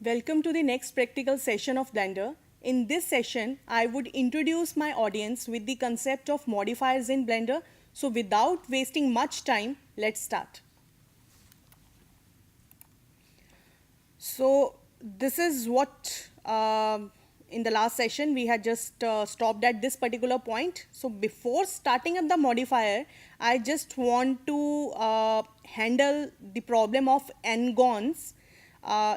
Welcome to the next practical session of Blender. In this session, I would introduce my audience with the concept of modifiers in Blender. So without wasting much time, let's start. So this is what in the last session we had just stopped at this particular point. So before starting up the modifier, I just want to handle the problem of n-gons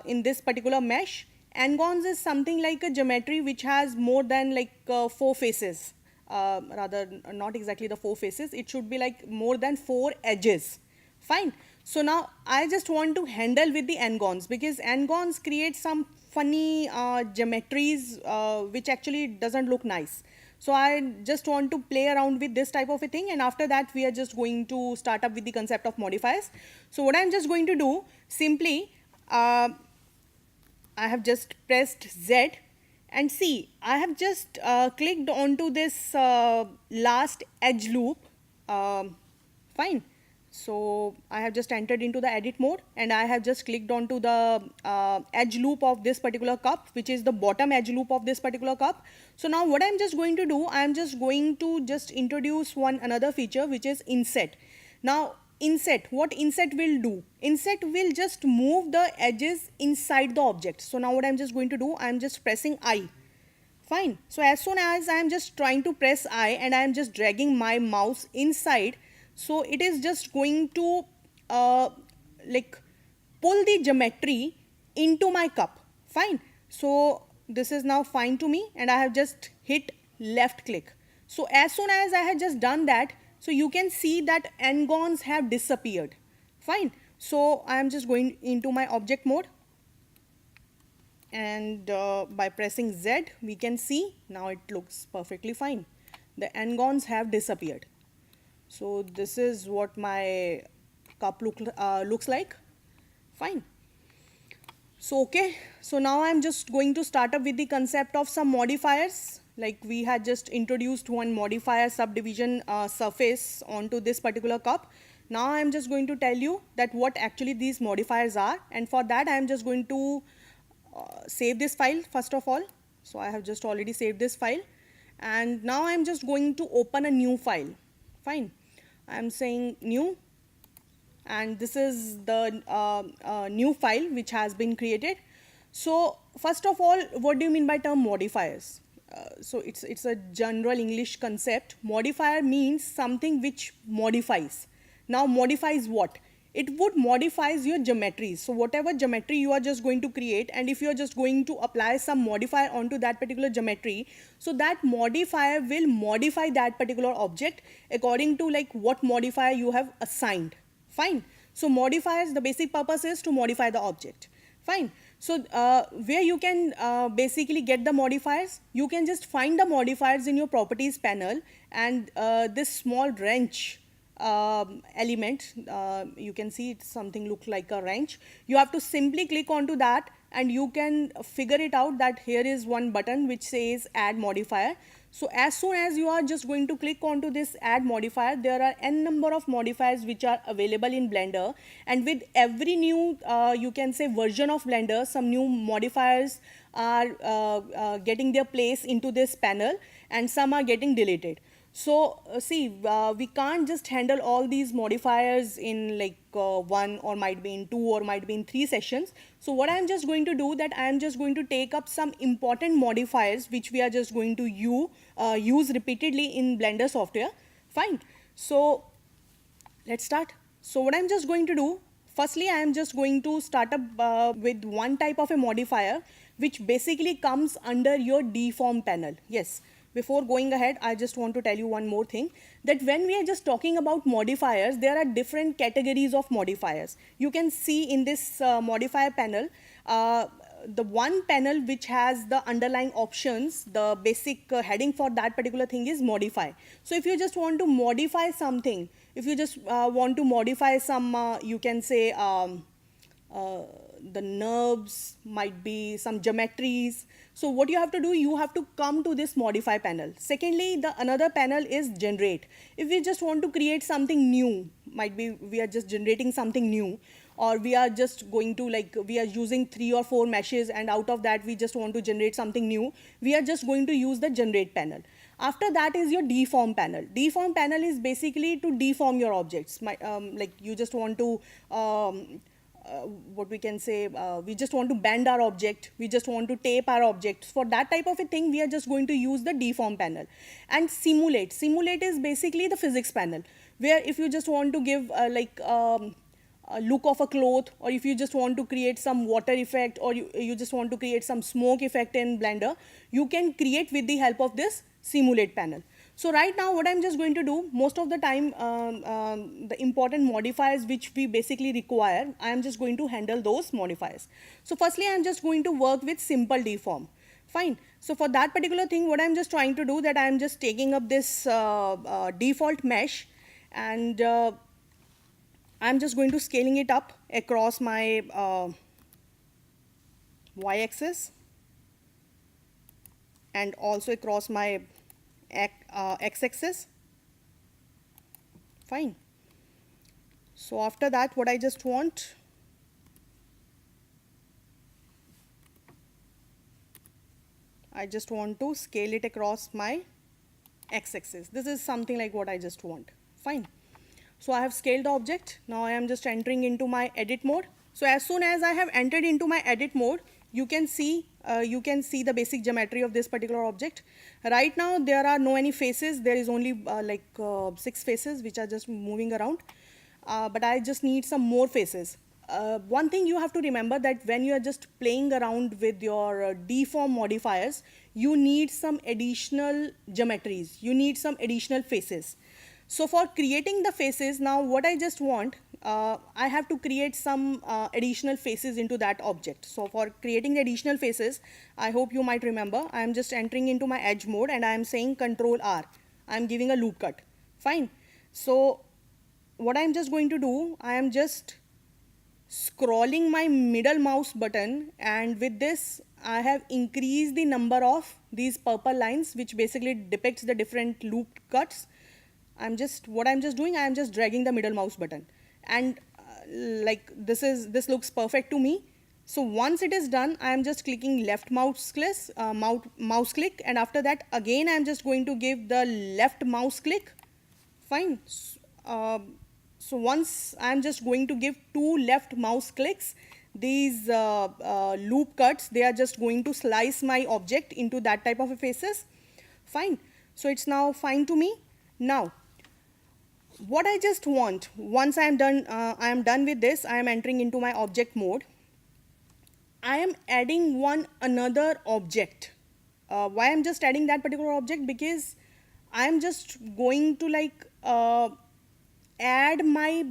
in this particular mesh. N-gons is something like a geometry which has more than like 4 faces. Rather not exactly the 4 faces, it should be like more than 4 edges. Fine. So now I just want to handle with the n-gons because n-gons create some funny geometries which actually doesn't look nice. So I just want to play around with this type of a thing, and after that we are just going to start up with the concept of modifiers. So what I'm just going to do, simply I have just pressed Z and see I have just clicked onto this last edge loop. Fine. So I have just entered into the edit mode and I have just clicked onto the edge loop of this particular cup, which is the bottom edge loop of this particular cup. So now what I'm just going to do, I'm just going to just introduce another feature, which is inset. Now inset, what inset will do? Inset will just move the edges inside the object. So now what I'm just going to do, I'm just pressing I. Fine. So as soon as I'm just trying to press I and I'm just dragging my mouse inside, so it is just going to like pull the geometry into my cup. Fine. So this is now fine to me and I have just hit left click. So as soon as I had just done that, so you can see that n-gons have disappeared. Fine. So I am just going into my object mode and by pressing Z we can see now it looks perfectly fine. The n-gons have disappeared. So this is what my cup looks like. Fine. So okay, so now I'm just going to start up with the concept of some modifiers. Like we had just introduced one modifier, subdivision surface, onto this particular cup. Now I'm just going to tell you that what actually these modifiers are, and for that I'm just going to save this file first of all. So I have just already saved this file and now I'm just going to open a new file. Fine. I'm saying new, and this is the new file which has been created. So first of all, what do you mean by term modifiers? So it's a general English concept. Modifier means something which modifies. Now modifies what? It would modifies your geometries. So whatever geometry you are just going to create, and if you are just going to apply some modifier onto that particular geometry, so that modifier will modify that particular object according to like what modifier you have assigned. Fine. So modifiers, the basic purpose is to modify the object. Fine. So where you can basically get the modifiers, you can just find the modifiers in your properties panel, and this small wrench element, you can see it's something look like a wrench. You have to simply click onto that and you can figure it out that here is one button which says add modifier. So as soon as you are just going to click onto this add modifier, there are n number of modifiers which are available in Blender, and with every new you can say version of Blender, some new modifiers are getting their place into this panel and some are getting deleted. So see, we can't just handle all these modifiers in like 1 or might be in 2 or might be in 3 sessions. So what I'm just going to do, that I am just going to take up some important modifiers which we are just going to use repeatedly in Blender software. Fine. So let's start. So what I'm just going to do, firstly I am just going to start up with one type of a modifier which basically comes under your deform panel. Yes. Before going ahead, I just want to tell you one more thing, that when we are just talking about modifiers, there are different categories of modifiers. You can see in this modifier panel, the one panel which has the underlying options, the basic heading for that particular thing is modify. So if you just want to modify something, if you just want to modify some, you can say the nerves, might be some geometries. So what you have to do, you have to come to this modify panel. Secondly, the another panel is generate. If we just want to create something new, might be we are just generating something new, or we are just going to, like, we are using 3 or 4 meshes and out of that we just want to generate something new, we are just going to use the generate panel. After that is your deform panel. Deform panel is basically to deform your objects. Like you just want to what we can say, we just want to bend our object, we just want to tape our objects. For that type of a thing, we are just going to use the deform panel. And simulate. Simulate is basically the physics panel, where if you just want to give a look of a cloth, or if you just want to create some water effect, or you just want to create some smoke effect in Blender, you can create with the help of this simulate panel. So right now what I'm just going to do, most of the time the important modifiers which we basically require, I am just going to handle those modifiers. So firstly I'm just going to work with simple deform. Fine. So for that particular thing, what I'm just trying to do, that I'm just taking up this default mesh, and I'm just going to scaling it up across my y-axis and also across my x-axis. Fine. So after that, what I just want, I just want to scale it across my x-axis. This is something like what I just want. Fine. So I have scaled the object. Now I am just entering into my edit mode. So as soon as I have entered into my edit mode, you can see the basic geometry of this particular object. Right now there are no any faces. There is only 6 faces which are just moving around. But I just need some more faces. One thing you have to remember, that when you are just playing around with your deform modifiers, you need some additional geometries. You need some additional faces. So for creating the faces, now what I just want, I have to create some additional faces into that object. So for creating the additional faces, I hope you might remember, I am just entering into my edge mode and I am saying Control R. I am giving a loop cut. Fine. So what I am just going to do, I am just scrolling my middle mouse button, and with this I have increased the number of these purple lines which basically depicts the different loop cuts. What I'm just doing, I am just dragging the middle mouse button, and this looks perfect to me. So once it is done, I am just clicking left mouse click, and after that again I am just going to give the left mouse click. Fine. So once I am just going to give 2 left mouse clicks, these loop cuts, they are just going to slice my object into that type of a faces. Fine. So it's now fine to me. Now what I just want, once I am done with this, I am entering into my object mode. I am adding another object. Why I'm just adding that particular object? Because I am just going to add my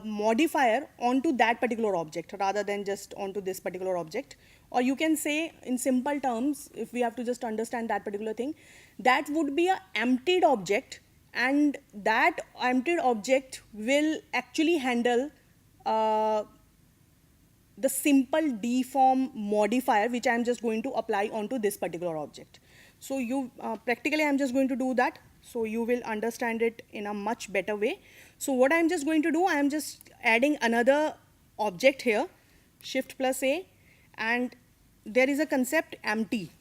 modifier onto that particular object rather than just onto this particular object. Or you can say in simple terms, if we have to just understand that particular thing, that would be an emptied object, and that emptied object will actually handle the simple deform modifier which I am just going to apply onto this particular object. So practically I am just going to do that, so you will understand it in a much better way. So what I am just going to do, I am just adding another object here, Shift plus A, and there is a concept empty.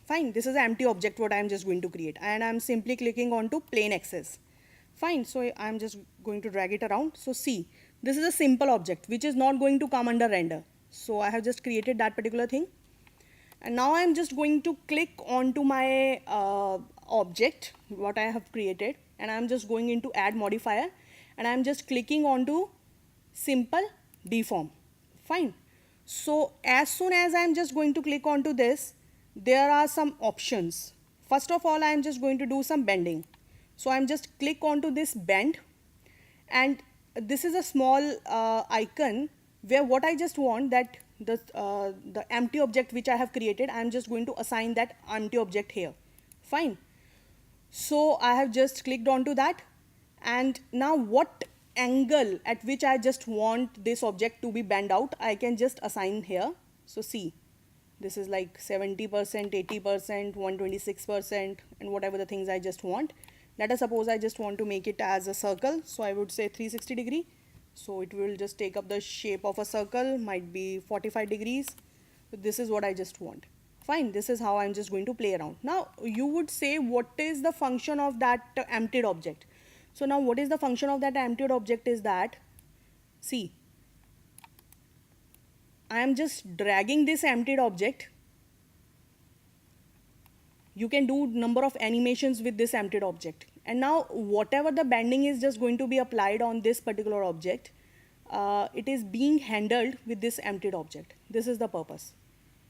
Fine, this is an empty object what I am just going to create, and I am simply clicking onto plane axis. Fine, so I am just going to drag it around. So see, this is a simple object which is not going to come under render. So I have just created that particular thing, and now I am just going to click onto my object what I have created, and I am just going into add modifier, and I am just clicking onto simple deform. Fine. So as soon as I am just going to click onto this, there are some options. First of all, I am just going to do some bending. So I am just click onto this bend, and this is a small icon where what I just want, that the empty object which I have created, I am just going to assign that empty object here. Fine. So I have just clicked onto that, and now what angle at which I just want this object to be bent out, I can just assign here. So see, this is like 70%, 80%, 126%, and whatever the things I just want. Let us suppose I just want to make it as a circle, so I would say 360 degree. So it will just take up the shape of a circle, might be 45 degrees. So this is what I just want. Fine, this is how I'm just going to play around. Now you would say, what is the function of that emptied object? So now what is the function of that emptied object is that, see, I am just dragging this emptied object. You can do number of animations with this emptied object. And now whatever the bending is just going to be applied on this particular object, it is being handled with this emptied object. This is the purpose.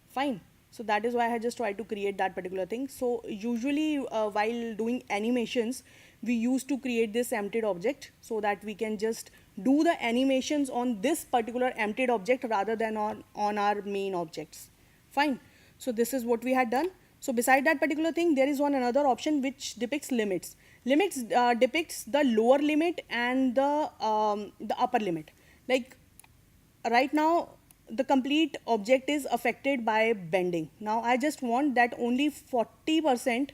Fine. So that is why I just tried to create that particular thing. So usually while doing animations, we used to create this emptied object so that we can just do the animations on this particular emptied object rather than on our main objects. Fine. So this is what we had done. So beside that particular thing, there is one another option which depicts limits. Limits depicts the lower limit and the upper limit. Like right now, the complete object is affected by bending. Now I just want that only 40%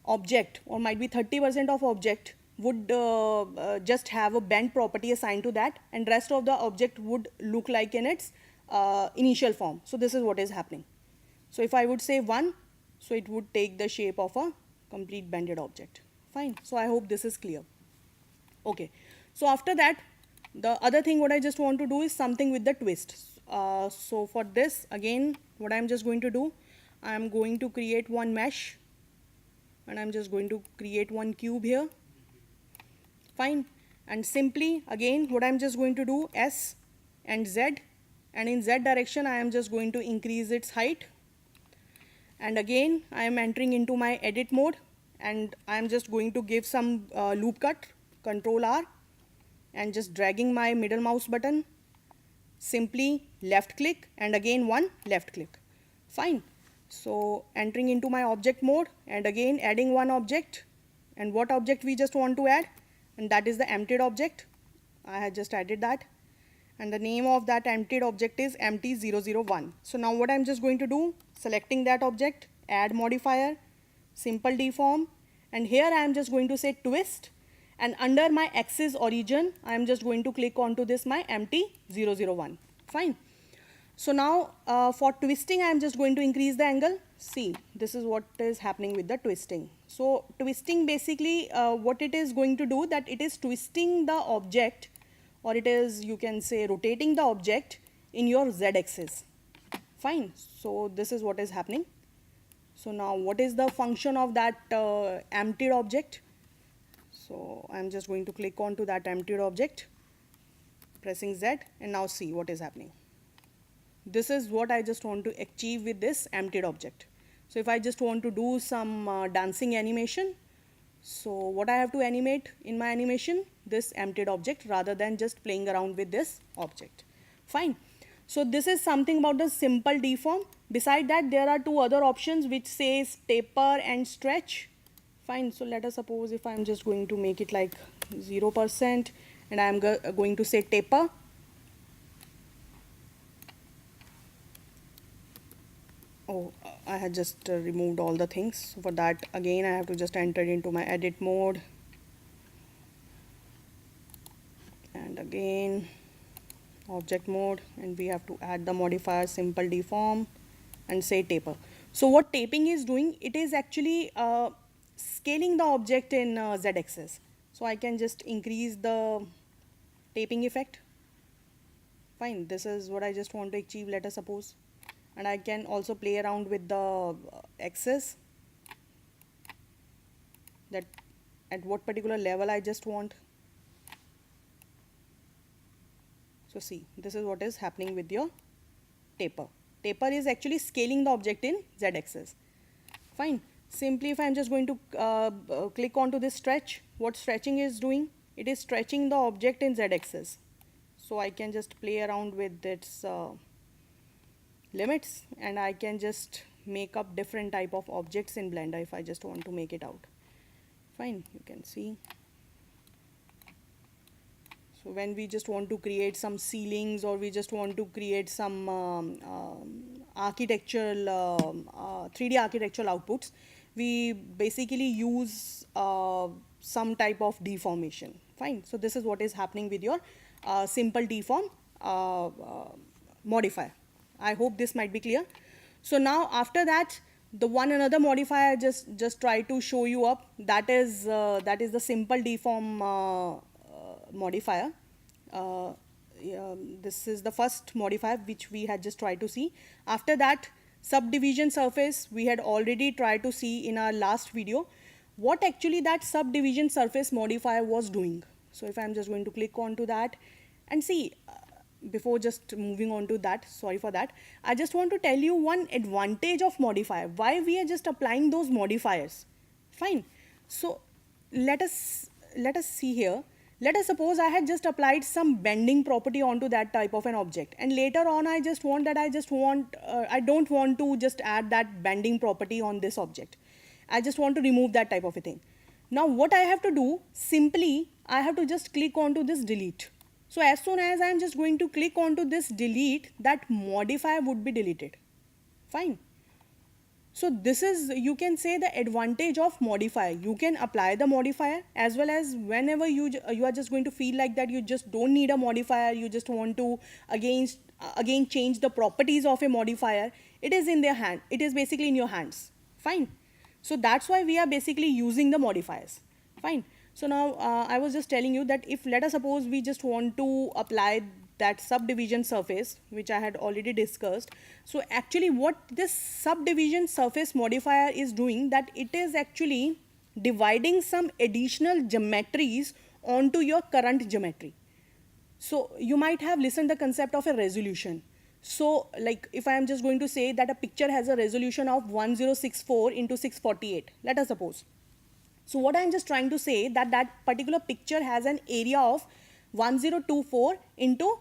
object, or might be 30% of object, would just have a bend property assigned to that, and rest of the object would look like in its initial form. So this is what is happening. So if I would say 1, so it would take the shape of a complete bended object. Fine. So I hope this is clear. Okay. So after that, the other thing what I just want to do is something with the twist. So for this, again, what I'm just going to do, I'm going to create one mesh, and I'm just going to create one cube here. Fine. And simply, again, what I'm just going to do, S and Z, and in Z direction, I am just going to increase its height. And again, I am entering into my edit mode, and I am just going to give some loop cut, Control R, and just dragging my middle mouse button, simply left click, and again one left click. Fine. So entering into my object mode, and again adding one object, and what object we just want to add, and that is the emptied object. I had just added that, and the name of that emptied object is empty001. So now what I'm just going to do, selecting that object, add modifier, simple deform, and here I am just going to say twist, and under my axis origin, I am just going to click onto this my empty001. Fine. So now for twisting, I am just going to increase the angle. See, this is what is happening with the twisting. So twisting basically what it is going to do, that it is twisting the object, or it is, you can say, rotating the object in your Z axis. Fine. So this is what is happening. So now what is the function of that emptied object? So I'm just going to click on to that emptied object, pressing Z, and now see what is happening. This is what I just want to achieve with this emptied object. So if I just want to do some dancing animation, so what I have to animate in my animation, this emptied object, rather than just playing around with this object. Fine. So this is something about the simple deform. Beside that, there are two other options which says taper and stretch. Fine. So let us suppose if I'm just going to make it like 0%, and I'm going to say taper. Oh, I had just removed all the things. So for that, again, I have to just enter into my edit mode, and again object mode, and we have to add the modifier simple deform and say taper. So what taping is doing, it is actually scaling the object in Z axis. So I can just increase the taping effect. Fine. This is what I just want to achieve, let us suppose. And I can also play around with the axis, that at what particular level I just want. So see, this is what is happening with your taper. Taper is actually scaling the object in Z axis. Fine. Simply if I am just going to click onto this stretch, what stretching is doing, it is stretching the object in Z axis. So I can just play around with its limits, and I can just make up different type of objects in Blender if I just want to make it out. Fine, you can see. So when we just want to create some ceilings, or we just want to create some architectural 3D architectural outputs, we basically use some type of deformation. Fine. So this is what is happening with your simple deform modifier. I hope this might be clear. So now after that, the one another modifier just try to show you up. That is the simple deform modifier. This is the first modifier which we had just tried to see. After that, subdivision surface we had already tried to see in our last video. What actually that subdivision surface modifier was doing. So if I'm just going to click on to that and see, before just moving on to that, sorry for that, I just want to tell you one advantage of modifier, why we are just applying those modifiers. Fine. So let us see here. Let us suppose I had just applied some bending property onto that type of an object, and later on I don't want to just add that bending property on this object. I just want to remove that type of a thing. Now what I have to do, simply I have to just click onto this delete. So as soon as I am just going to click onto this delete, that modifier would be deleted. Fine. So this is, you can say, the advantage of modifier. You can apply the modifier, as well as whenever you are just going to feel like that you just don't need a modifier, you just want to again change the properties of a modifier. It is in their hand. It is basically in your hands. Fine. So that's why we are basically using the modifiers. Fine. So now I was just telling you that if, let us suppose, we just want to apply that subdivision surface, which I had already discussed. So actually what this subdivision surface modifier is doing, that it is actually dividing some additional geometries onto your current geometry. So you might have listened the concept of a resolution. So like if I am just going to say that a picture has a resolution of 1064 into 648, let us suppose. So what I am just trying to say, that that particular picture has an area of 1024 into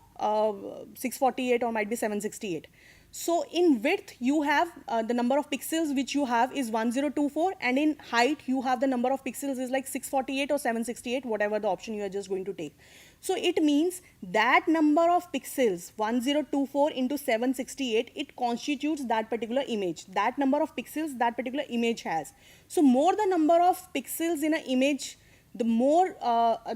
648, or might be 768. So in width you have the number of pixels which you have is 1024, and in height you have the number of pixels is like 648 or 768, whatever the option you are just going to take. So it means that number of pixels 1024 into 768, it constitutes that particular image. That number of pixels that particular image has. So more the number of pixels in an image, the more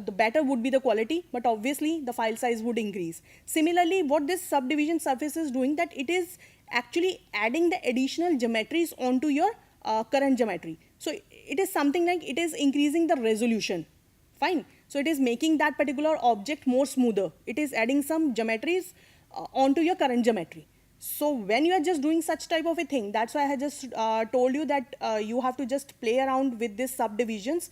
the better would be the quality, but obviously the file size would increase. Similarly, what this subdivision surface is doing, that it is actually adding the additional geometries onto your current geometry. So it is something like it is increasing the resolution. Fine. So it is making that particular object more smoother. It is adding some geometries onto your current geometry. So when you are just doing such type of a thing, that's why I had just told you that you have to just play around with these subdivisions.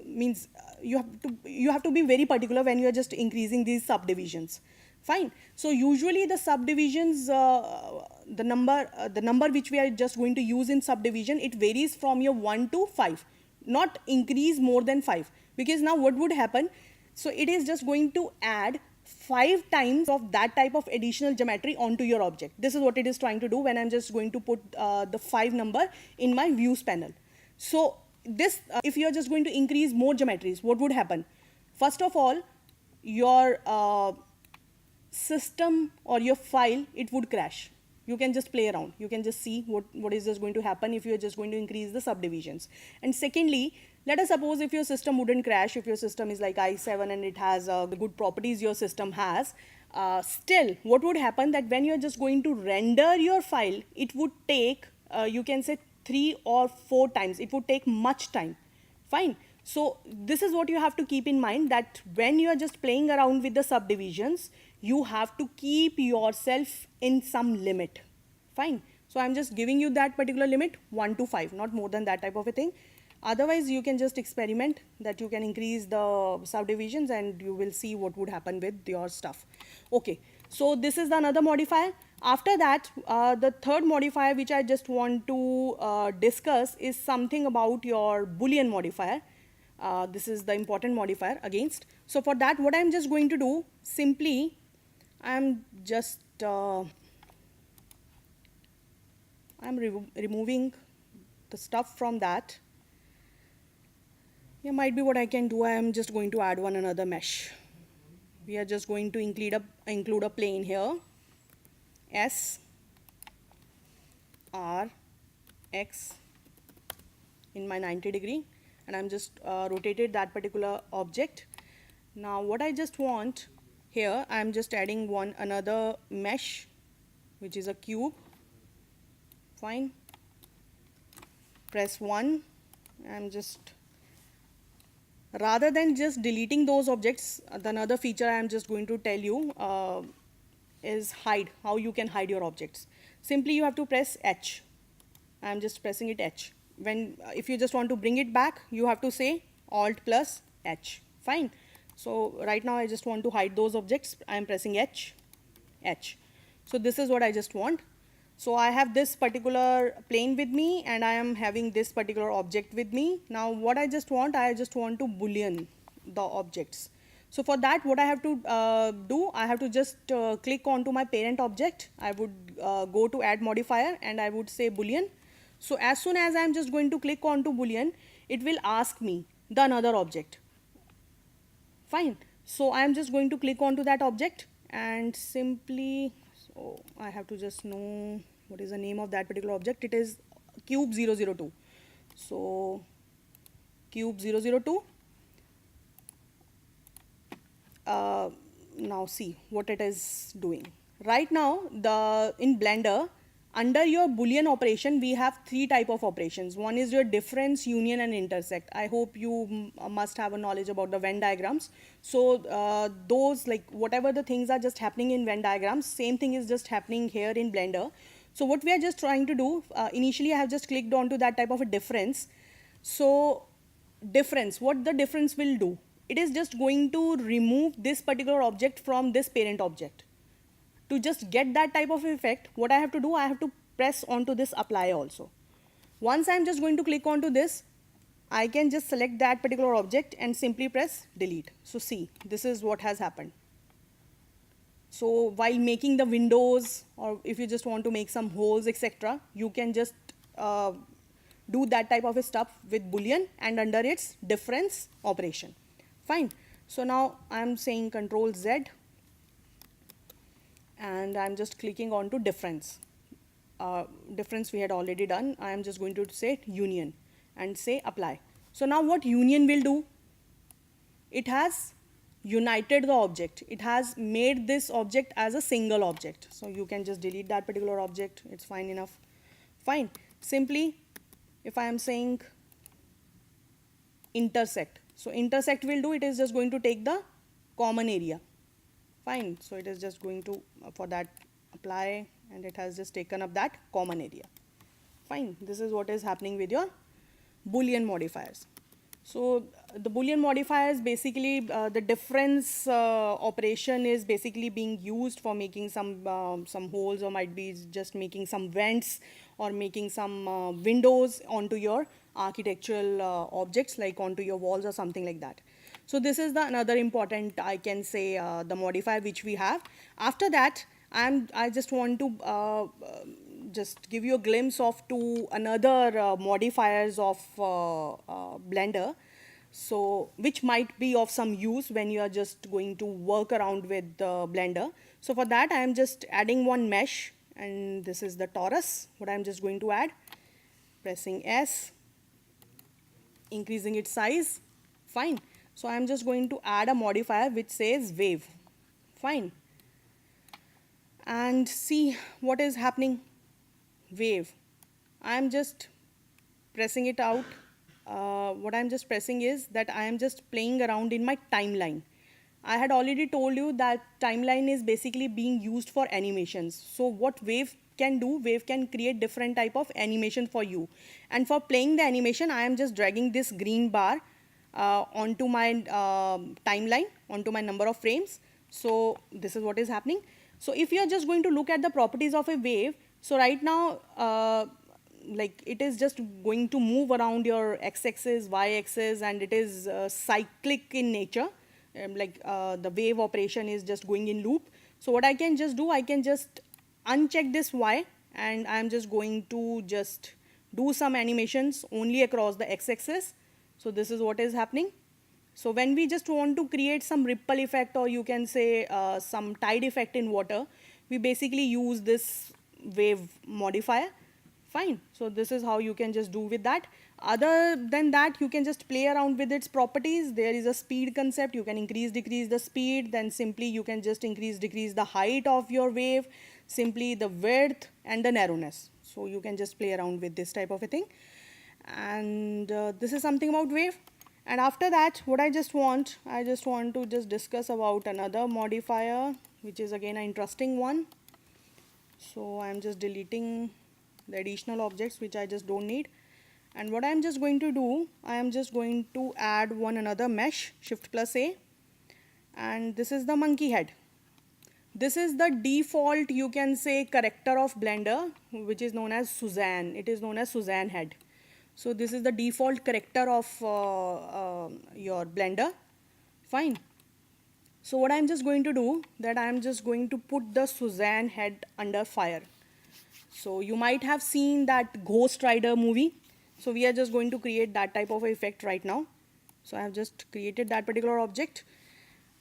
Means you have to be very particular when you are just increasing these subdivisions. Fine. So usually the subdivisions, the number which we are just going to use in subdivision, it varies from your 1 to 5, not increase more than 5. Because now what would happen? So it is just going to add 5 times of that type of additional geometry onto your object. This is what it is trying to do when I'm just going to put the 5 number in my views panel. So this, if you are just going to increase more geometries, what would happen? First of all, your system or your file, it would crash. You can just play around. You can just see what is just going to happen if you are just going to increase the subdivisions. And secondly, let us suppose if your system wouldn't crash, if your system is like i7 and it has the good properties your system has, still what would happen, that when you are just going to render your file, it would take, you can say 3 or 4 times. It would take much time. Fine. So this is what you have to keep in mind, that when you are just playing around with the subdivisions, you have to keep yourself in some limit. Fine. So I'm just giving you that particular limit, 1 to 5, not more than that type of a thing. Otherwise, you can just experiment that you can increase the subdivisions and you will see what would happen with your stuff. Okay, so this is another modifier. After that, the third modifier which I just want to discuss is something about your Boolean modifier. This is the important modifier against. So for that, what I'm just going to do, simply I'm just removing the stuff from that. Yeah, might be what I can do. I am just going to add one another mesh. We are just going to include a plane here, S, R, X in my 90 degree, and I'm just rotated that particular object. Now what I just want here, I'm just adding another mesh, which is a cube. Fine. Press 1. I'm just, rather than just deleting those objects, the another feature I'm just going to tell you is hide, how you can hide your objects. Simply you have to press H. I'm just pressing it H. When if you just want to bring it back, you have to say Alt plus H. Fine. So right now I just want to hide those objects. I'm pressing H, H. So this is what I just want. So I have this particular plane with me and I am having this particular object with me. Now what I just want to Boolean the objects. So for that, what I have to do, I have to just click onto my parent object. I would go to add modifier and I would say Boolean. So as soon as I am just going to click onto Boolean, it will ask me the another object. Fine. So I am just going to click onto that object and simply, so I have to just know what is the name of that particular object. It is cube 002. So cube 002. Now see what it is doing. Right now, in Blender, under your Boolean operation, we have 3 type of operations. One is your difference, union, and intersect. I hope you must have a knowledge about the Venn diagrams. So those, like whatever the things are just happening in Venn diagrams, same thing is just happening here in Blender. So what we are just trying to do, initially I have just clicked onto that type of a difference. So difference, what the difference will do? It is just going to remove this particular object from this parent object. To just get that type of effect, what I have to do, I have to press onto this apply also. Once I'm just going to click onto this, I can just select that particular object and simply press delete. So see, this is what has happened. So while making the windows, or if you just want to make some holes, etc., you can just do that type of a stuff with Boolean and under its difference operation. Fine. So now I'm saying Control Z and I'm just clicking on to difference. Difference we had already done. I am just going to say union and say apply. So now what union will do? It has united the object. It has made this object as a single object. So you can just delete that particular object. It's fine enough. Fine. Simply, if I am saying intersect. So intersect will do, it is just going to take the common area. Fine. So it is just going to, for that, apply, and it has just taken up that common area. Fine. This is what is happening with your Boolean modifiers. So the Boolean modifiers, basically the difference operation is basically being used for making some holes, or might be just making some vents or making some windows onto your architectural objects, like onto your walls or something like that. So this is the another important, I can say, the modifier which we have. After that, I just want to just give you a glimpse of two another modifiers of Blender, so which might be of some use when you are just going to work around with Blender. So for that, I am just adding one mesh, and this is the torus, what I am just going to add. Pressing S, increasing its size. Fine. So I am just going to add a modifier which says wave. Fine. And see what is happening. Wave. I am just pressing it out. What I am just pressing is that I am just playing around in my timeline. I had already told you that timeline is basically being used for animations. So what wave can do, wave can create different type of animation for you. And for playing the animation, I am just dragging this green bar onto my timeline, onto my number of frames. So this is what is happening. So if you are just going to look at the properties of a wave, so right now, like it is just going to move around your x-axis, y-axis, and it is cyclic in nature. The wave operation is just going in loop. So what I can just do, I can just uncheck this y, and I am just going to just do some animations only across the x-axis. So this is what is happening. So when we just want to create some ripple effect, or you can say some tide effect in water, we basically use this wave modifier. Fine. So this is how you can just do with that. Other than that, you can just play around with its properties. There is a speed concept. You can increase, decrease the speed. Then simply you can just increase, decrease the height of your wave, simply the width and the narrowness. So you can just play around with this type of a thing. And this is something about wave. And after that, what I just want to just discuss about another modifier, which is again an interesting one. So I'm just deleting the additional objects which I just don't need. And what I'm just going to do, I am just going to add one another mesh, Shift plus A, and this is the monkey head. This is the default, you can say, character of Blender, which is known as Suzanne. It is known as Suzanne head. So this is the default character of your Blender. Fine. So what I'm just going to do, that I'm just going to put the Suzanne head under fire. So you might have seen that Ghost Rider movie. So we are just going to create that type of effect right now. So I have just created that particular object.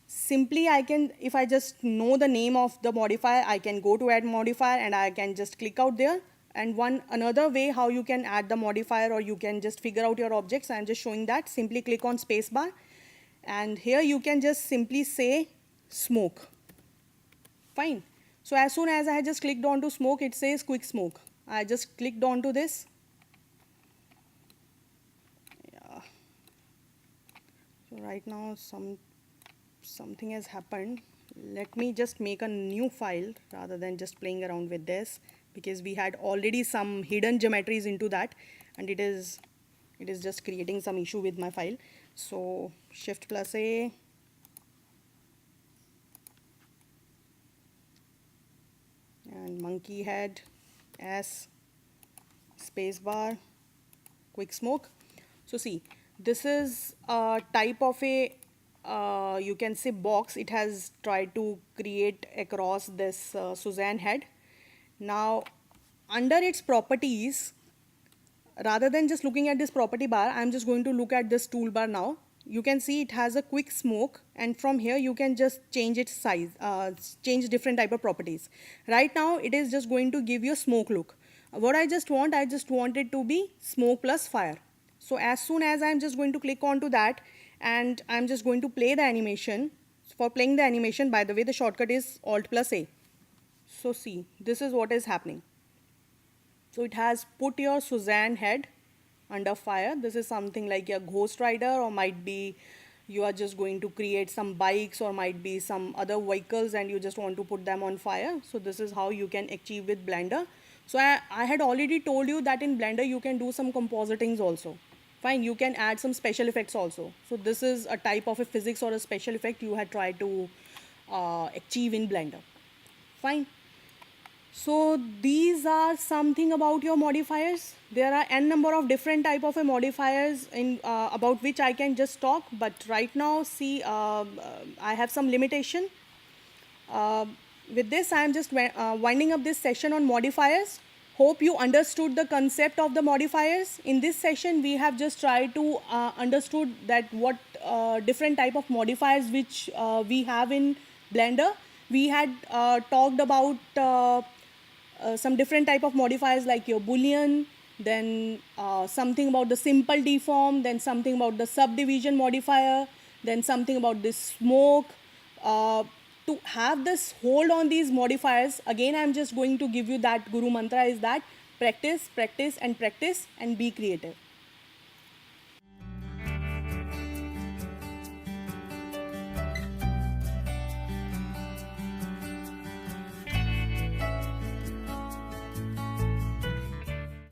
Simply I can, if I just know the name of the modifier, I can go to add modifier and I can just click out there. And another way how you can add the modifier, or you can just figure out your objects, I am just showing that. Simply click on spacebar, and here you can just simply say smoke. Fine. So as soon as I just clicked on to smoke, it says quick smoke. I just clicked on to this. Yeah. So right now something has happened. Let me just make a new file rather than just playing around with this, because we had already some hidden geometries into that, and it is just creating some issue with my file. So Shift plus A, and monkey head, S, spacebar, quick smoke. So see, this is a type of a you can say box it has tried to create across this Suzanne head. Now under its properties, rather than just looking at this property bar, I'm just going to look at this toolbar now. You can see it has a quick smoke, and from here you can just change its size, change different type of properties. Right now it is just going to give you a smoke look. What I just want it to be smoke plus fire. So as soon as I'm just going to click onto that, and I'm just going to play the animation. For playing the animation, by the way, the shortcut is Alt plus A. So see, this is what is happening. So it has put your Suzanne head under fire. This is something like a Ghost Rider, or might be you are just going to create some bikes, or might be some other vehicles and you just want to put them on fire. So this is how you can achieve with Blender. So I had already told you that in Blender you can do some compositings also. Fine, you can add some special effects also. So this is a type of a physics or a special effect you had tried to achieve in Blender. Fine. So these are something about your modifiers. There are n number of different type of modifiers in about which I can just talk, but right now see I have some limitation. With this I am just winding up this session on modifiers. Hope you understood the concept of the modifiers. In this session we have just tried to understood that what different type of modifiers which we have in Blender. We had talked about some different type of modifiers like your Boolean, then something about the simple deform, then something about the subdivision modifier, then something about this smoke. To have this hold on these modifiers, again I'm just going to give you that guru mantra, is that practice, practice and practice and be creative.